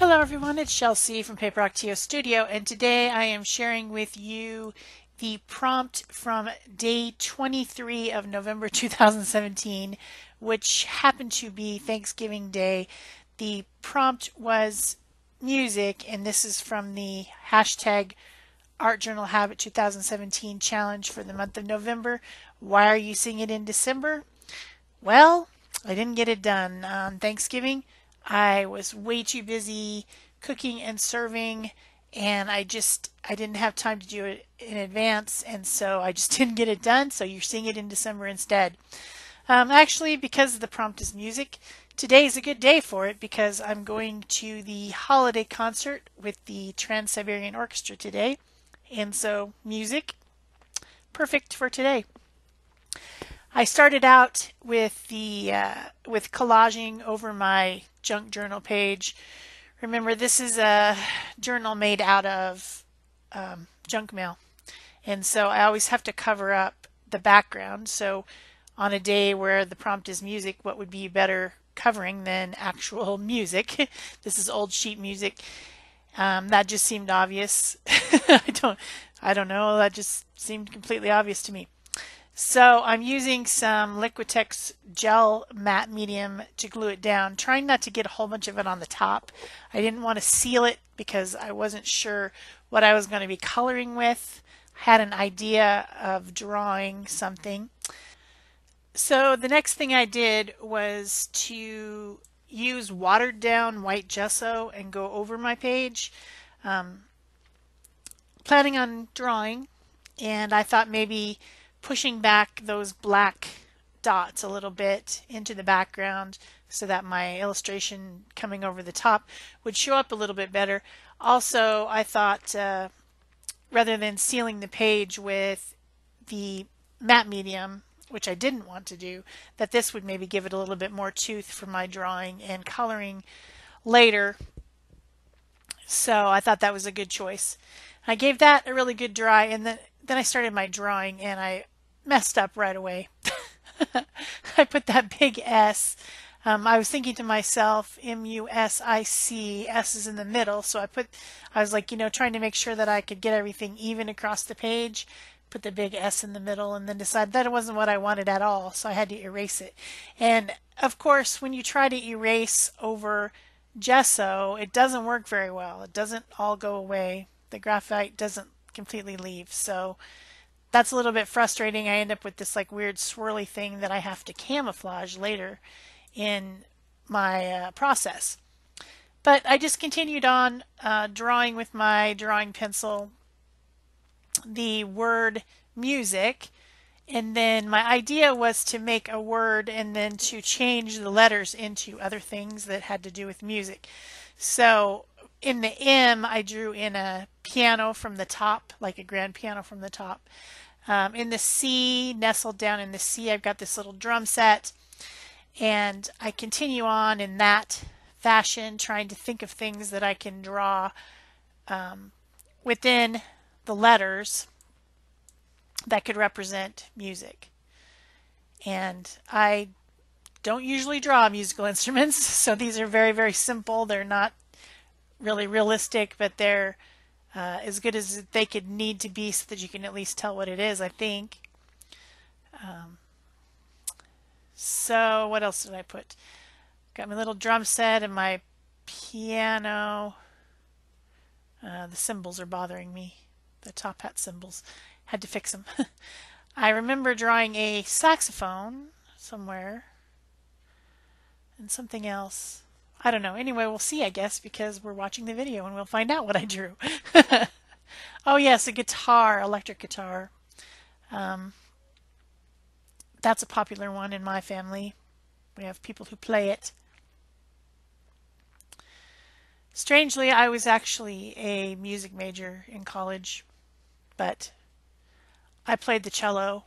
Hello everyone, it's Shel from Paper Octio Studio, and today I am sharing with you the prompt from day 23 of November 2017, which happened to be Thanksgiving Day. The prompt was music, and this is from the hashtag Art Journal Habit 2017 challenge for the month of November. Why are you singing it in December? Well, I didn't get it done on Thanksgiving. I was way too busy cooking and serving, and I didn't have time to do it in advance, and so I just didn't get it done. So you're seeing it in December instead. Actually, because the prompt is music, today is a good day for it because I'm going to the holiday concert with the Trans-Siberian Orchestra today, and so music, perfect for today. I started out with with collaging over my junk journal page. Remember, this is a journal made out of junk mail, and so I always have to cover up the background. So on a day where the prompt is music, what would be better covering than actual music? This is old sheet music. That just seemed obvious. I don't know. That just seemed completely obvious to me. So I'm using some Liquitex gel matte medium to glue it down, trying not to get a whole bunch of it on the top. I didn't want to seal it because I wasn't sure what I was going to be coloring with. I had an idea of drawing something. So the next thing I did was to use watered down white gesso and go over my page, planning on drawing, and I thought maybe pushing back those black dots a little bit into the background so that my illustration coming over the top would show up a little bit better. Also, I thought rather than sealing the page with the matte medium, which I didn't want to do, that this would maybe give it a little bit more tooth for my drawing and coloring later. So I thought that was a good choice. I gave that a really good dry, and then I started my drawing and I messed up right away. I put that big S. I was thinking to myself, M-U-S-I-C, S is in the middle. So I was like, trying to make sure that I could get everything even across the page, put the big S in the middle, and then decided that it wasn't what I wanted at all. So I had to erase it. And of course, when you try to erase over gesso, it doesn't work very well. It doesn't all go away. The graphite doesn't completely leave. So that's a little bit frustrating. I end up with this like weird swirly thing that I have to camouflage later in my process. But I just continued on drawing with my drawing pencil the word music, and then my idea was to make a word and then to change the letters into other things that had to do with music. So in the M, I drew in a piano from the top, like a grand piano from the top. In the C, nestled down in the C, I've got this little drum set, and I continue on in that fashion, trying to think of things that I can draw within the letters that could represent music. And I don't usually draw musical instruments, so these are very, very simple. They're not really realistic, but they're as good as they could need to be so that you can at least tell what it is, I think. So what else did I put? Got my little drum set and my piano. The cymbals are bothering me. The top hat cymbals. Had to fix them. I remember drawing a saxophone somewhere and something else. I don't know. Anyway, we'll see, I guess, because we're watching the video and we'll find out what I drew. Oh, yes, a guitar, electric guitar. That's a popular one in my family. We have people who play it. Strangely, I was actually a music major in college, but I played the cello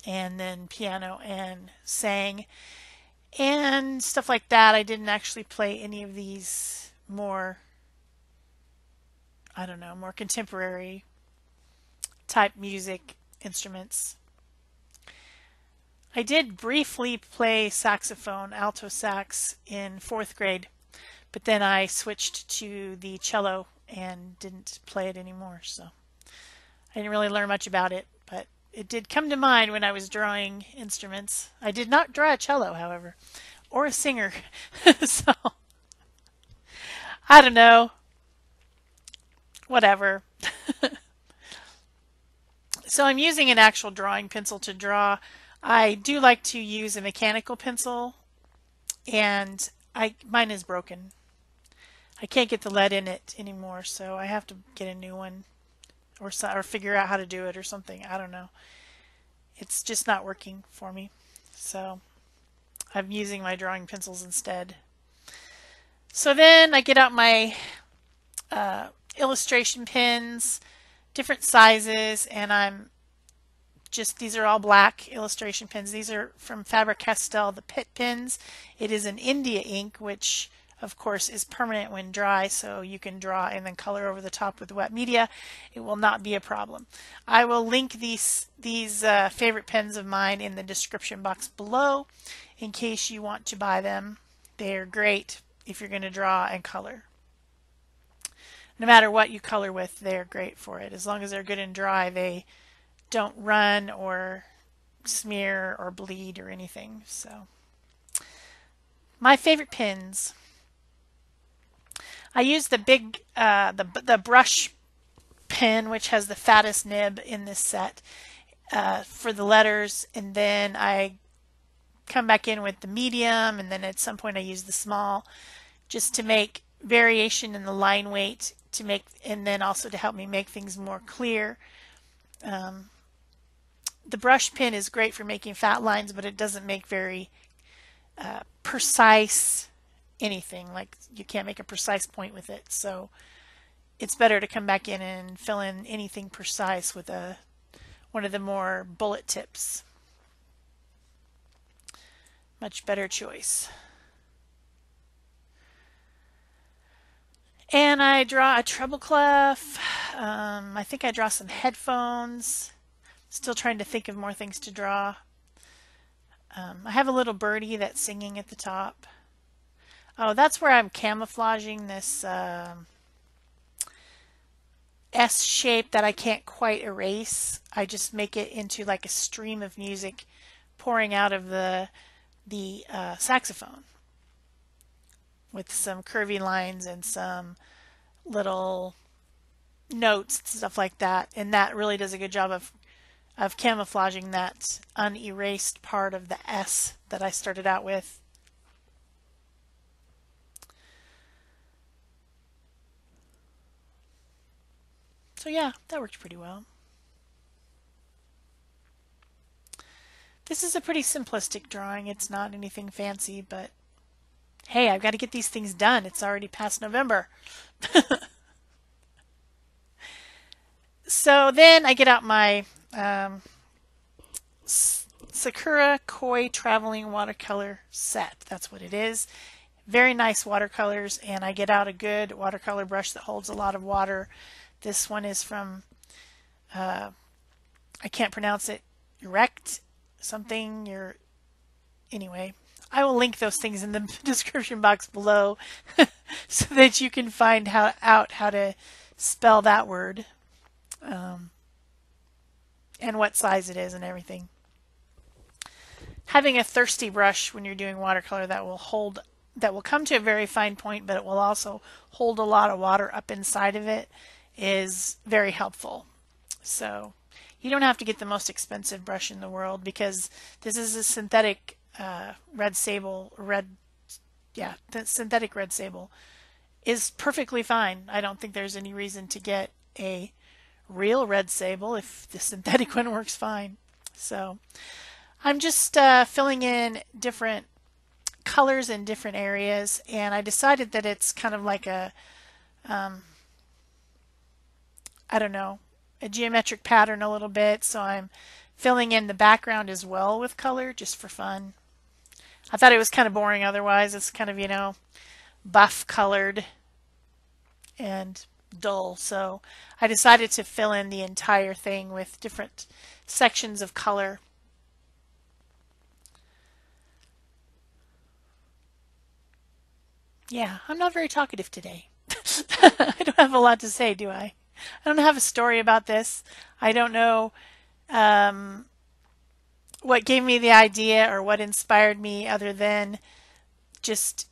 and then piano and sang and stuff like that. I didn't actually play any of these more, I don't know, more contemporary type music instruments. I did briefly play saxophone, alto sax, in 4th grade. but then I switched to the cello and didn't play it anymore. So I didn't really learn much about it, but it did come to mind when I was drawing instruments. I did not draw a cello, however, or a singer. So I don't know. Whatever. So I'm using an actual drawing pencil to draw. I do like to use a mechanical pencil, and mine is broken. I can't get the lead in it anymore, so I have to get a new one or figure out how to do it or something. I don't know. It's just not working for me. So I'm using my drawing pencils instead. So then I get out my illustration pens, different sizes, and these are all black illustration pens. These are from Faber-Castell, the Pitt pens. It is an India ink, which of course is permanent when dry, so you can draw and then color over the top with wet media. It will not be a problem. I will link these favorite pens of mine in the description box below in case you want to buy them. They're great if you're going to draw and color. No matter what you color with, they're great for it. As long as they're good and dry, they don't run or smear or bleed or anything. So, my favorite pens. I use the big, the brush pen, which has the fattest nib in this set for the letters, and then I come back in with the medium, and then at some point I use the small, just to make variation in the line weight, and then also to help me make things more clear. The brush pen is great for making fat lines, but it doesn't make very precise anything. Like, you can't make a precise point with it, so it's better to come back in and fill in anything precise with one of the more bullet tips. Much better choice. And I draw a treble clef. I think I draw some headphones. Still trying to think of more things to draw. I have a little birdie that's singing at the top. Oh, that's where I'm camouflaging this S shape that I can't quite erase. I just make it into like a stream of music pouring out of the saxophone, with some curvy lines and some little notes and stuff like that. And that really does a good job of camouflaging that unerased part of the S that I started out with. So yeah, that worked pretty well. This is a pretty simplistic drawing. It's not anything fancy, but hey, I've got to get these things done. It's already past November. So then I get out my Sakura Koi Traveling Watercolor Set. That's what it is. Very nice watercolors, and I get out a good watercolor brush that holds a lot of water. This one is from, I can't pronounce it, erect something, anyway. I will link those things in the description box below so that you can find out how to spell that word, and what size it is and everything. Having a thirsty brush when you're doing watercolor that will come to a very fine point, but it will also hold a lot of water up inside of it, is very helpful. So you don't have to get the most expensive brush in the world, because this is a synthetic red sable. The synthetic red sable is perfectly fine. I don't think there's any reason to get a real red sable if the synthetic one works fine. So I'm just filling in different colors in different areas, and I decided that it's kind of like a I don't know, a geometric pattern a little bit, so I'm filling in the background as well with color just for fun. I thought it was kind of boring otherwise. It's kind of, buff colored and dull, so I decided to fill in the entire thing with different sections of color. Yeah, I'm not very talkative today. I don't have a lot to say, do I? I don't have a story about this. I don't know um, what gave me the idea or what inspired me other than just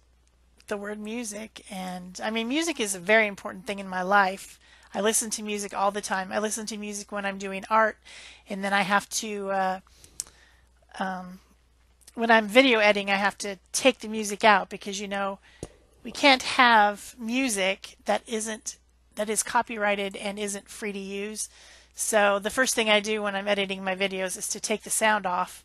the word music. And I mean, music is a very important thing in my life. I listen to music all the time. I listen to music when I'm doing art, and then I have to, when I'm video editing, I have to take the music out because, we can't have music that is copyrighted and isn't free to use. So the first thing I do when I'm editing my videos is to take the sound off,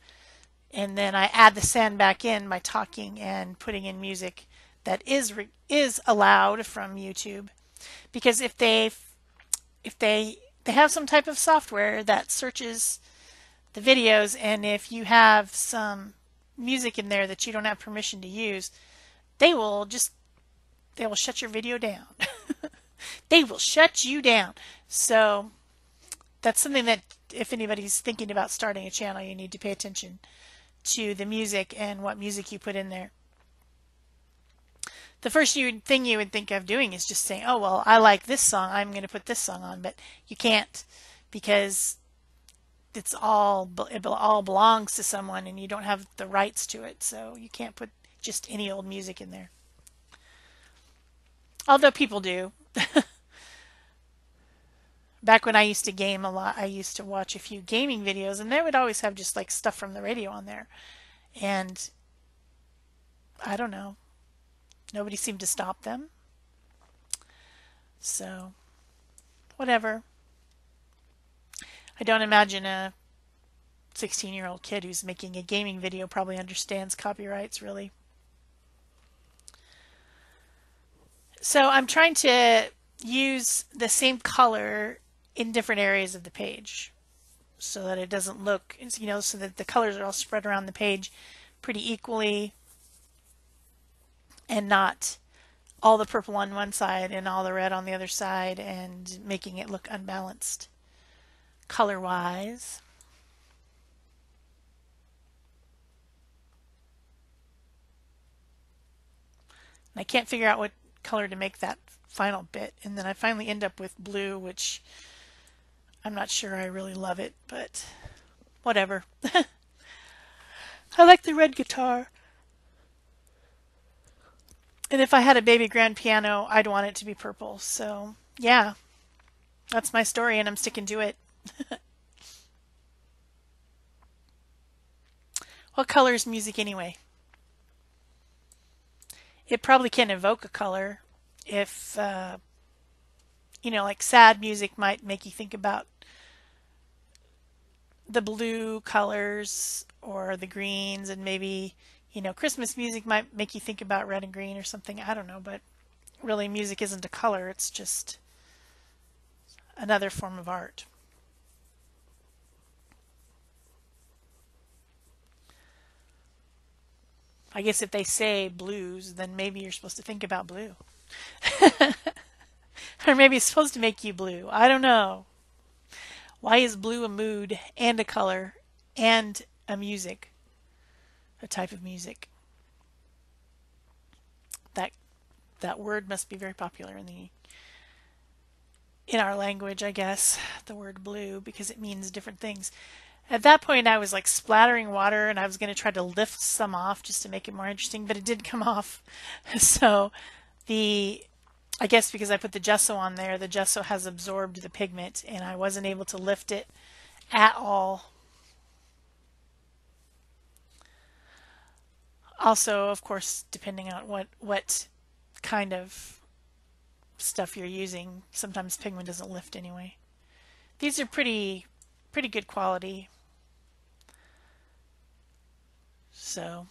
and then I add the sound back in by talking and putting in music that is allowed from YouTube. Because if they have some type of software that searches the videos, and if you have some music in there that you don't have permission to use, they will just they will shut your video down. They will shut you down. So that's something that if anybody's thinking about starting a channel, you need to pay attention to the music and what music you put in there. The first thing you would think of doing is just saying, oh, well, I like this song, I'm going to put this song on. But you can't, because it all belongs to someone and you don't have the rights to it. So you can't put just any old music in there. Although people do. Back when I used to game a lot, I used to watch a few gaming videos, and they would always have just like stuff from the radio on there. And I don't know, nobody seemed to stop them. So, whatever. I don't imagine a 16-year-old kid who's making a gaming video probably understands copyrights really. So I'm trying to use the same color in different areas of the page so that it doesn't look, so that the colors are all spread around the page pretty equally and not all the purple on one side and all the red on the other side and making it look unbalanced color-wise. And I can't figure out what color to make that final bit, and then I finally end up with blue, which I'm not sure I really love it, but whatever. I like the red guitar. And if I had a baby grand piano, I'd want it to be purple. So, yeah, that's my story, and I'm sticking to it. What color is music anyway? It probably can evoke a color. If, like sad music might make you think about the blue colors or the greens, and maybe, Christmas music might make you think about red and green or something. I don't know, but really music isn't a color, it's just another form of art. I guess if they say blues, then maybe you're supposed to think about blue. Or maybe it's supposed to make you blue. I don't know. Why is blue a mood and a color and a music, a type of music? That that word must be very popular in our language, I guess, the word blue, because it means different things. At that point, I was like splattering water, and I was going to try to lift some off just to make it more interesting, but it did come off. So I guess because I put the gesso on there, the gesso has absorbed the pigment, and I wasn't able to lift it at all. Also, of course, depending on what kind of stuff you're using, sometimes pigment doesn't lift anyway. These are pretty good quality. So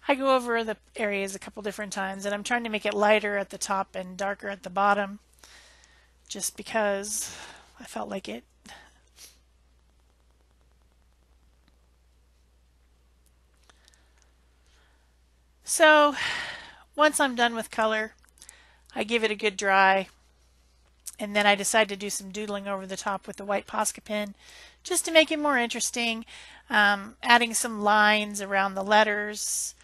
I go over the areas a couple different times, and I'm trying to make it lighter at the top and darker at the bottom just because I felt like it. So once I'm done with color, I give it a good dry, And then I decided to do some doodling over the top with the white Posca pen just to make it more interesting, adding some lines around the letters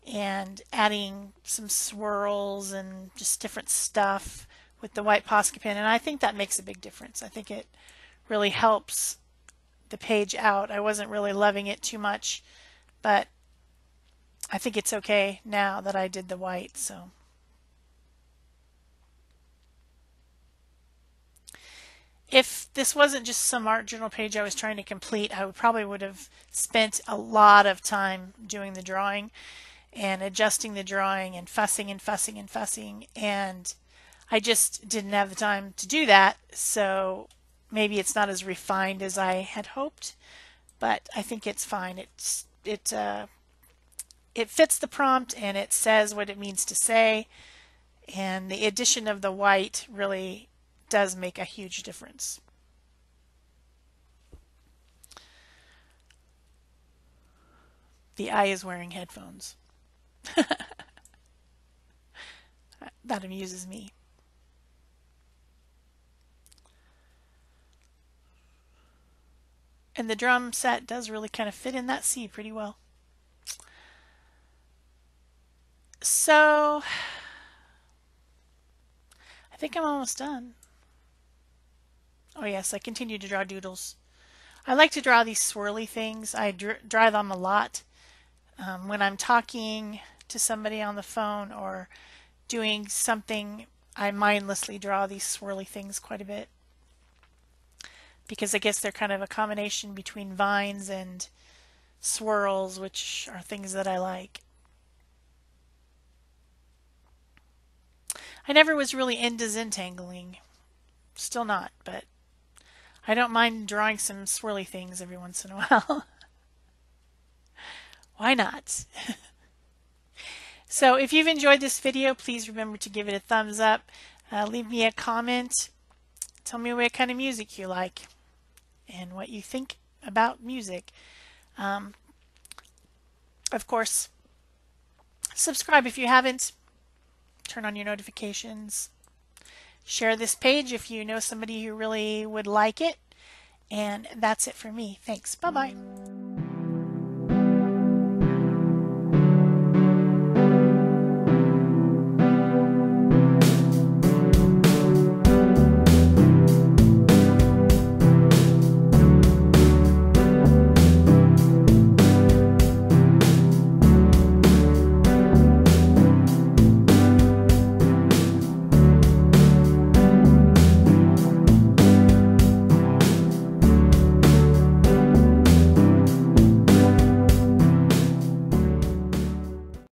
and adding some swirls and just different stuff with the white Posca pen. And I think that makes a big difference. I think it really helps the page out. I wasn't really loving it too much, but I think it's okay now that I did the white. So if this wasn't just some art journal page I was trying to complete, I would have spent a lot of time doing the drawing and adjusting the drawing and fussing and fussing and fussing, and I just didn't have the time to do that. So maybe it's not as refined as I had hoped, but I think it's fine. It fits the prompt and it says what it means to say, and the addition of the white really does make a huge difference. The eye is wearing headphones. That amuses me. And the drum set does really kind of fit in that C pretty well. So I think I'm almost done. Oh yes, I continue to draw doodles. I like to draw these swirly things. I draw them a lot when I'm talking to somebody on the phone or doing something. I mindlessly draw these swirly things quite a bit because I guess they're kind of a combination between vines and swirls, which are things that I like. I never was really into Zentangling. Still not, but I don't mind drawing some swirly things every once in a while. Why not? So if you've enjoyed this video, please remember to give it a thumbs up. Leave me a comment. Tell me what kind of music you like and what you think about music. Of course, subscribe if you haven't. Turn on your notifications. Share this page if you know somebody who really would like it. And that's it for me. Thanks. Bye-bye.